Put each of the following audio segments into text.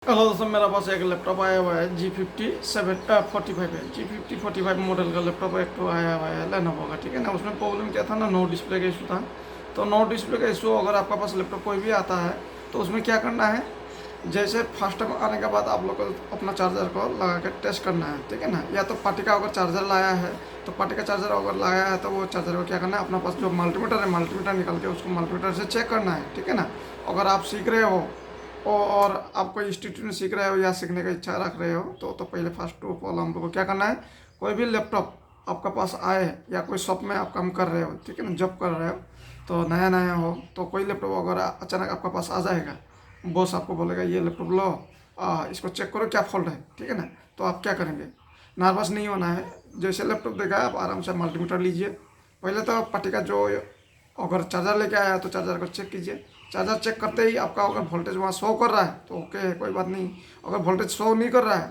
Hello दोस्तों, मेरा पास एक लैपटॉप आया हुआ है G50 45 है। G50 45 मॉडल का लैपटॉप एक तो आया हुआ है लेनोवो का, ठीक है ना। उसमें प्रॉब्लम क्या था ना, नो डिस्प्ले का इशू था। तो नो डिस्प्ले का इशू अगर आपका पास लैपटॉप कोई भी आता है तो उसमें क्या करना है, जैसे फर्स्ट टाइम आने के बाद आप लोग को अपना चार्जर को लगा के टेस्ट करना है, ठीक है ना। या तो पार्टी का अगर चार्जर लाया है तो पार्टी का चार्जर अगर लाया है तो वो चार्जर को क्या करना है, अपना पास जो मल्टीमीटर है मल्टीमीटर निकाल के उसको मल्टीमीटर से चेक करना है, ठीक है ना। अगर आप सीख रहे हो और आप कोई इंस्टीट्यूट में सीख रहे हो या सीखने का इच्छा रख रहे हो तो पहले फर्स्ट ऑफ ऑल हम लोग को क्या करना है, कोई भी लैपटॉप आपका पास आए या कोई शॉप में आप काम कर रहे हो, ठीक है ना, जॉब कर रहे हो तो नया नया हो तो कोई लैपटॉप अगर अचानक आपका पास आ जाएगा, बॉस आपको बोलेगा ये लैपटॉप लो, इसको चेक करो क्या फॉल्ट है, ठीक है ना। तो आप क्या करेंगे, नर्वस नहीं होना है। जैसे लैपटॉप देखा है आप आराम से मल्टीमीटर लीजिए। पहले तो पट्टी का जो अगर चार्जर लेके आया तो चार्जर को चेक कीजिए। चार्जर चेक करते ही आपका अगर वोल्टेज वहाँ शो कर रहा है तो ओके है, कोई बात नहीं। अगर वोल्टेज शो नहीं कर रहा है,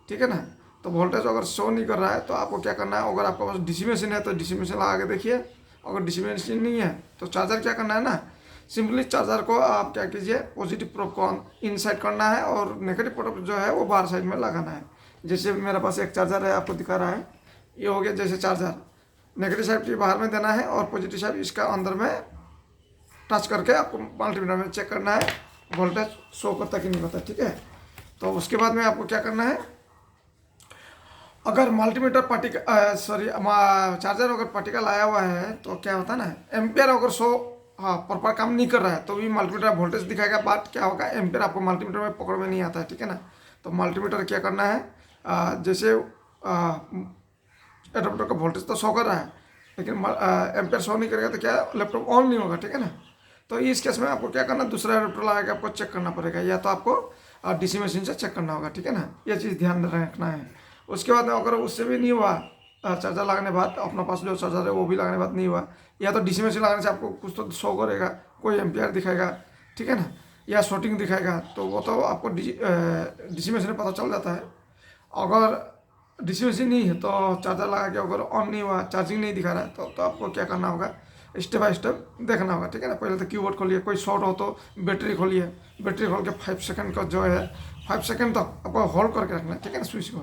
ठीक है ना, तो वोल्टेज अगर शो नहीं कर रहा है तो आपको क्या करना है, अगर आपके पास डीसी मशीन है तो डीसी मशीन लगा के देखिए। अगर डीसी मशीन नहीं है तो चार्जर क्या करना है ना, सिंपली चार्जर को आप क्या कीजिए, पॉजिटिव प्रोब को इन साइड करना है और नेगेटिव प्रोब जो है वो बाहर साइड में लगाना है। जैसे मेरे पास एक चार्जर है, आपको दिखा रहा है, ये हो गया जैसे चार्जर, नेगेटिव साइड की बाहर में देना है और पॉजिटिव साइड इसका अंदर में टच करके आपको मल्टीमीटर में चेक करना है वोल्टेज शो करता कि नहीं करता, ठीक है। तो उसके बाद में आपको क्या करना है, अगर मल्टीमीटर पार्टी का चार्जर अगर पार्टी का लाया हुआ है तो क्या होता है ना, एम्पियर अगर शो हाँ प्रॉपर काम नहीं कर रहा है तो भी मल्टीमीटर वोल्टेज दिखाएगा, बट क्या होगा, एम्पियर आपको मल्टीमीटर में पकड़ में नहीं आता है, ठीक है ना। तो मल्टीमीटर क्या करना है, जैसे एडाप्टर का वोल्टेज तो शो कर रहा है लेकिन एम्पियर शो नहीं करेगा तो क्या लैपटॉप ऑन नहीं होगा, ठीक है ना। तो इस केस में आपको क्या करना, दूसरा एडाप्टर लगा के आपको चेक करना पड़ेगा, या तो आपको डीसी मशीन से चेक करना होगा, ठीक है ना। ये चीज़ ध्यान रखना है। उसके बाद में अगर उससे भी नहीं हुआ, चार्जर लगाने के बाद अपना पास जो चार्जर है वो भी लगाने के बाद नहीं हुआ, या तो डीसी मशीन लगाने से आपको कुछ तो शो करेगा, कोई एम्पियर दिखाएगा, ठीक है ना, या शॉर्टिंग दिखाएगा, तो वो तो आपको डीसी मशीन में पता चल जाता है। अगर डीसी मशीन नहीं है तो चार्जर लगा के अगर ऑन नहीं हुआ, चार्जिंग नहीं दिखा रहा है तो आपको क्या करना होगा, स्टेप बाय स्टेप देखना होगा, ठीक है ना। पहले तो कीबोर्ड खोलिए, कोई शॉर्ट हो तो बैटरी खोलिए, बैटरी खोल के 5 सेकंड का जो है 5 सेकंड तक आपको होल्ड करके रखना है, ठीक है ना। स्विच को,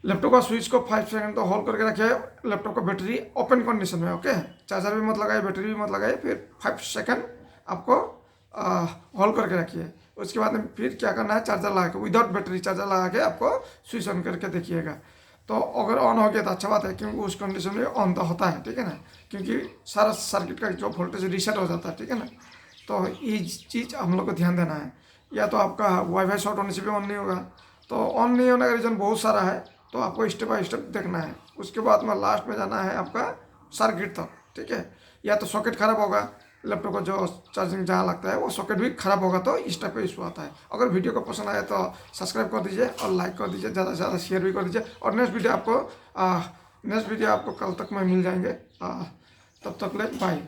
लैपटॉप का स्विच को 5 सेकंड तो होल्ड करके रखिए, लैपटॉप का बैटरी ओपन कंडीशन में, ओके। चार्जर भी मत लगाइए, बैटरी भी मत लगाइए, फिर 5 सेकंड आपको होल्ड करके रखिए। उसके बाद में फिर क्या करना है, चार्जर लगा के विदाउट बैटरी चार्जर लगा के आपको स्विच ऑन करके देखिएगा। तो अगर ऑन हो गया तो अच्छा बात है, क्योंकि उस कंडीशन में ऑन तो होता है, ठीक है ना, क्योंकि सारा सर्किट का जो वोल्टेज रीसेट हो जाता है, ठीक है ना। तो ये चीज़ हम लोग को ध्यान देना है। या तो आपका वाईफाई शॉर्ट होने से भी ऑन नहीं होगा, तो ऑन नहीं होने का रीज़न बहुत सारा है, तो आपको स्टेप बाय स्टेप देखना है। उसके बाद में लास्ट में जाना है आपका सर्किट तक, ठीक है। या तो सॉकेट खराब होगा, लैपटॉप का जो चार्जिंग जहाँ लगता है वो सॉकेट भी खराब होगा, तो इस टाइप का इशू आता है। अगर वीडियो को पसंद आए तो सब्सक्राइब कर दीजिए और लाइक कर दीजिए, ज़्यादा से ज़्यादा शेयर भी कर दीजिए। और नेक्स्ट वीडियो आपको कल तक में मिल जाएंगे। तब तक ले बाय।